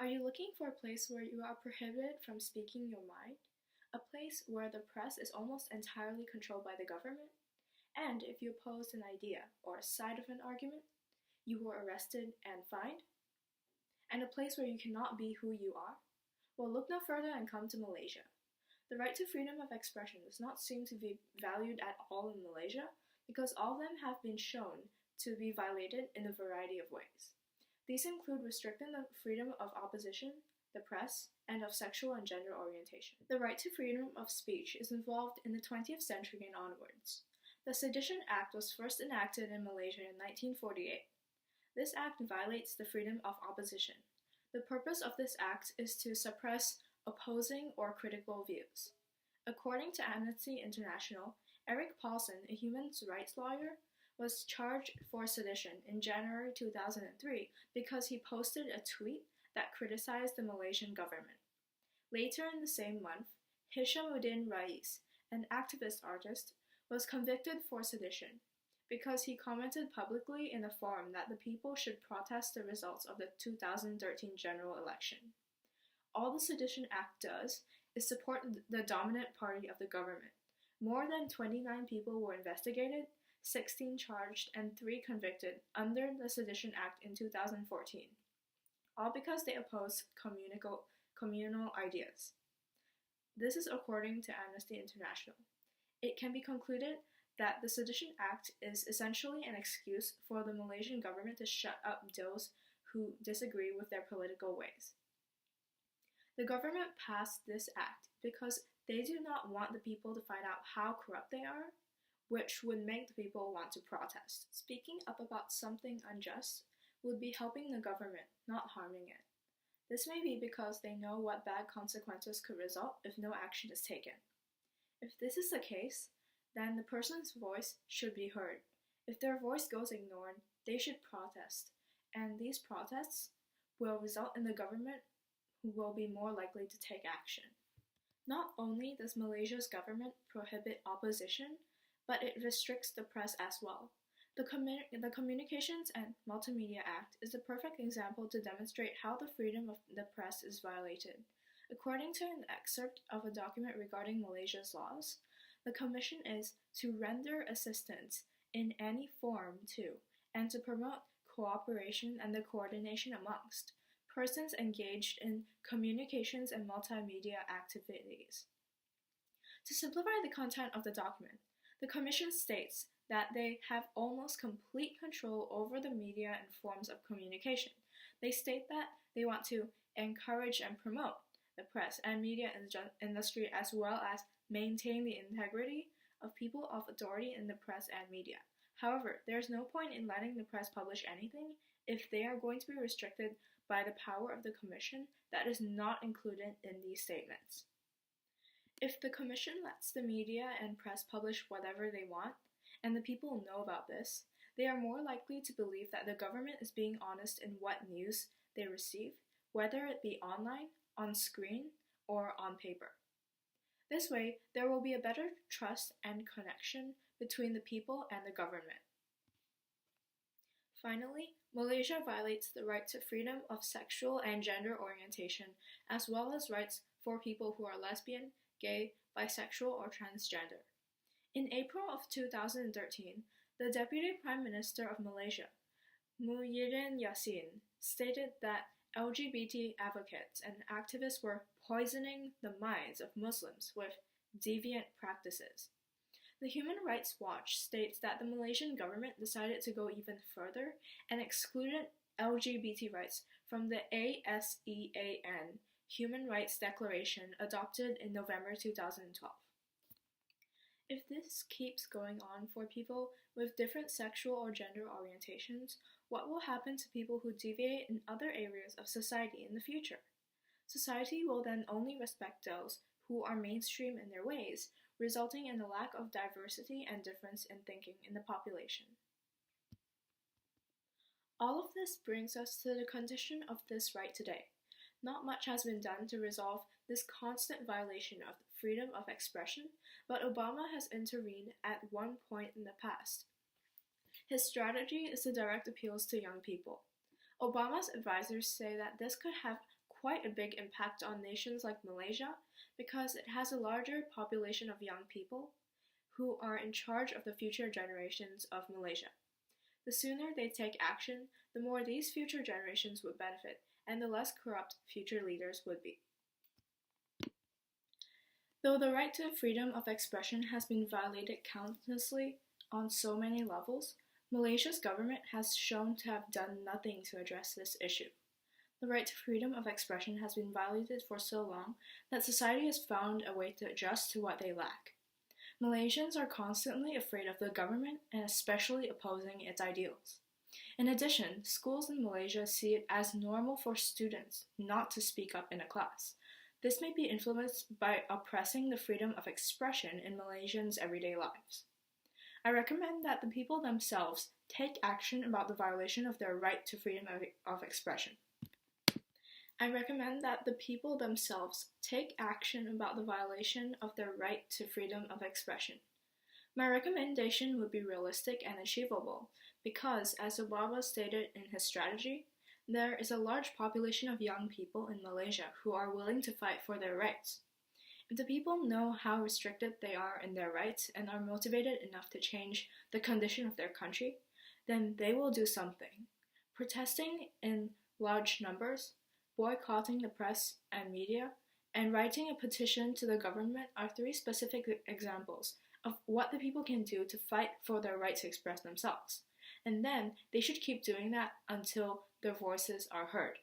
Are you looking for a place where you are prohibited from speaking your mind? A place where the press is almost entirely controlled by the government? And if you opposed an idea or a side of an argument, you were arrested and fined? And a place where you cannot be who you are? Well, look no further and come to Malaysia. The right to freedom of expression does not seem to be valued at all in Malaysia because all of them have been shown to be violated in a variety of ways. These include restricting the freedom of opposition, the press, and of sexual and gender orientation. The right to freedom of speech is involved in the 20th century and onwards. The Sedition Act was first enacted in Malaysia in 1948. This act violates the freedom of opposition. The purpose of this act is to suppress opposing or critical views. According to Amnesty International, Eric Paulson, a human rights lawyer, was charged for sedition in January 2003 because he posted a tweet that criticized the Malaysian government. Later in the same month, Hishamuddin Rais, an activist artist, was convicted for sedition because he commented publicly in a forum that the people should protest the results of the 2013 general election. All the Sedition Act does is support the dominant party of the government. More than 29 people were investigated, 16 charged, and 3 convicted under the Sedition Act in 2014, all because they opposed communal ideas. This is according to Amnesty International. It can be concluded that the Sedition Act is essentially an excuse for the Malaysian government to shut up those who disagree with their political ways. The government passed this act because they do not want the people to find out how corrupt they are, which would make the people want to protest. Speaking up about something unjust would be helping the government, not harming it. This may be because they know what bad consequences could result if no action is taken. If this is the case, then the person's voice should be heard. If their voice goes ignored, they should protest, and these protests will result in the government who will be more likely to take action. Not only does Malaysia's government prohibit opposition, but it restricts the press as well. The Communications and Multimedia Act is the perfect example to demonstrate how the freedom of the press is violated. According to an excerpt of a document regarding Malaysia's laws, the commission is to render assistance in any form to, and to promote cooperation and the coordination amongst persons engaged in communications and multimedia activities. To simplify the content of the document, the Commission states that they have almost complete control over the media and forms of communication. They state that they want to encourage and promote the press and media industry as well as maintain the integrity of people of authority in the press and media. However, there is no point in letting the press publish anything if they are going to be restricted by the power of the Commission that is not included in these statements. If the Commission lets the media and press publish whatever they want, and the people know about this, they are more likely to believe that the government is being honest in what news they receive, whether it be online, on screen, or on paper. This way, there will be a better trust and connection between the people and the government. Finally, Malaysia violates the right to freedom of sexual and gender orientation, as well as rights for people who are lesbian, gay, bisexual, or transgender. In April of 2013, the Deputy Prime Minister of Malaysia, Muhyiddin Yassin, stated that LGBT advocates and activists were poisoning the minds of Muslims with deviant practices. The Human Rights Watch states that the Malaysian government decided to go even further and excluded LGBT rights from the ASEAN Human Rights Declaration adopted in November 2012. If this keeps going on for people with different sexual or gender orientations, what will happen to people who deviate in other areas of society in the future? Society will then only respect those who are mainstream in their ways, resulting in a lack of diversity and difference in thinking in the population. All of this brings us to the condition of this right today. Not much has been done to resolve this constant violation of freedom of expression, but Obama has intervened at one point in the past. His strategy is to direct appeals to young people. Obama's advisors say that this could have quite a big impact on nations like Malaysia because it has a larger population of young people who are in charge of the future generations of Malaysia. The sooner they take action, the more these future generations would benefit, and the less corrupt future leaders would be. Though the right to freedom of expression has been violated countlessly on so many levels, Malaysia's government has shown to have done nothing to address this issue. The right to freedom of expression has been violated for so long that society has found a way to adjust to what they lack. Malaysians are constantly afraid of the government and especially opposing its ideals. In addition, schools in Malaysia see it as normal for students not to speak up in a class. This may be influenced by oppressing the freedom of expression in Malaysians' everyday lives. I recommend that the people themselves take action about the violation of their right to freedom of expression. I recommend that the people themselves take action about the violation of their right to freedom of expression. My recommendation would be realistic and achievable because, as Obama stated in his strategy, there is a large population of young people in Malaysia who are willing to fight for their rights. If the people know how restricted they are in their rights and are motivated enough to change the condition of their country, then they will do something. Protesting in large numbers, boycotting the press and media, and writing a petition to the government are three specific examples of what the people can do to fight for their right to express themselves. And then they should keep doing that until their voices are heard.